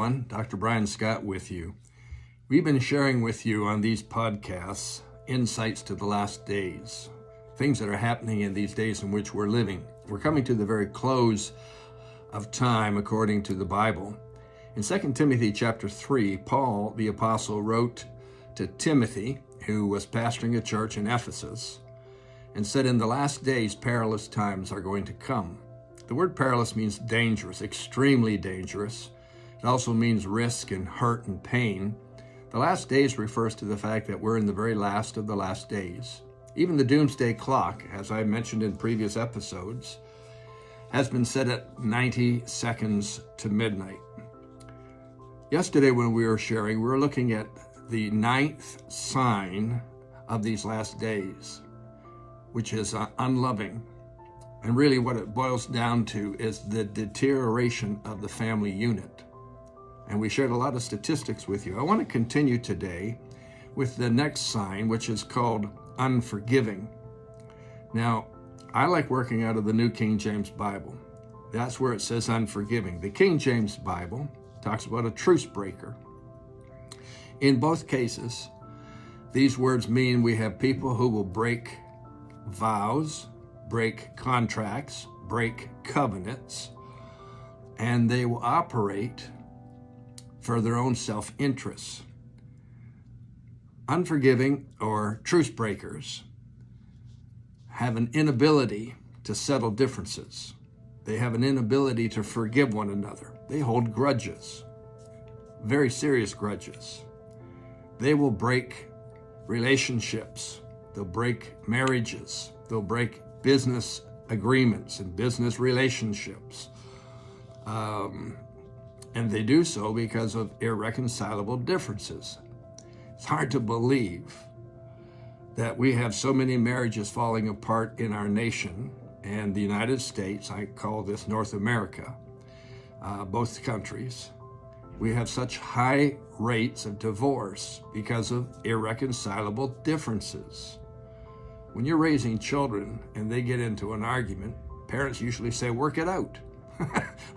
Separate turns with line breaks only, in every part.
everyone. Dr. Brian Scott with you. We've been sharing with you on these podcasts insights to the last days, things that are happening in these days in which we're living. We're coming to the very close of time according to the Bible. In 2 Timothy chapter 3, Paul, the apostle, wrote to Timothy, who was pastoring a church in Ephesus, and said, in the last days, perilous times are going to come. The word perilous means dangerous, extremely dangerous. It also means risk and hurt and pain. The last days refers to the fact that we're in the very last of the last days. Even the doomsday clock, as I mentioned in previous episodes, has been set at 90 seconds to midnight. Yesterday when we were sharing, we were looking at the 9th sign of these last days, which is unloving. And really what it boils down to is the deterioration of the family unit. And we shared a lot of statistics with you. I want to continue today with the next sign, which is called unforgiving. Now, I like working out of the New King James Bible. That's where it says unforgiving. The King James Bible talks about a trucebreaker. In both cases, these words mean we have people who will break vows, break contracts, break covenants, and they will operate for their own self-interests. Unforgiving or truce breakers have an inability to settle differences. They have an inability to forgive one another. They hold grudges, very serious grudges. They will break relationships. They'll break marriages. They'll break business agreements and business relationships. And they do so because of irreconcilable differences. It's hard to believe that we have so many marriages falling apart in our nation and the United States. I call this North America, both countries. We have such high rates of divorce because of irreconcilable differences. When you're raising children and they get into an argument, parents usually say, work it out.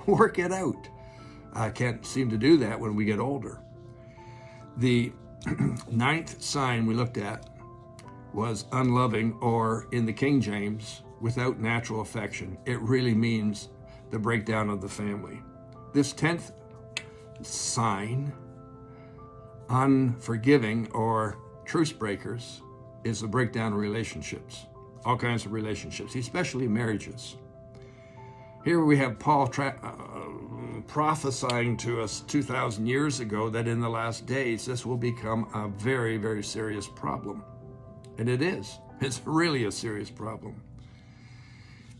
Work it out. I can't seem to do that when we get older. The 9th sign we looked at was unloving, or in the King James, without natural affection. It really means the breakdown of the family. This 10th sign, unforgiving or truce breakers, is the breakdown of relationships, all kinds of relationships, especially marriages. Here we have Paul prophesying to us 2,000 years ago that in the last days this will become a very, very serious problem. And it is. It's really a serious problem.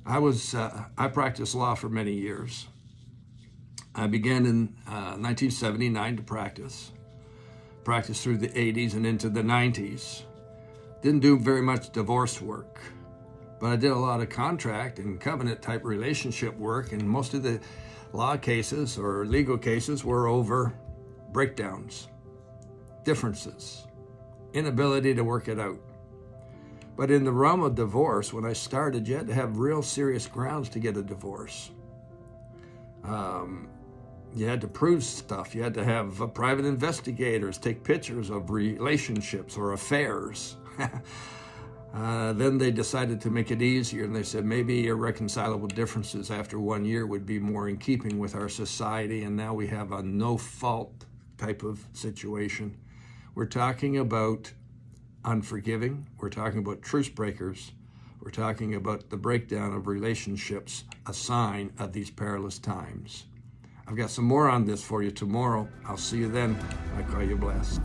I practiced law for many years. I began in 1979 to practice through the 80s and into the 90s. Didn't do very much divorce work, but I did a lot of contract and covenant type relationship work, and most of the law cases or legal cases were over breakdowns, differences, inability to work it out. But in the realm of divorce, when I started, you had to have real serious grounds to get a divorce. You had to prove stuff. You had to have private investigators take pictures of relationships or affairs. Then they decided to make it easier, and they said maybe irreconcilable differences after 1 year would be more in keeping with our society, and now we have a no-fault type of situation. We're talking about unforgiving. We're talking about truce breakers. We're talking about the breakdown of relationships, a sign of these perilous times. I've got some more on this for you tomorrow. I'll see you then. I call you blessed.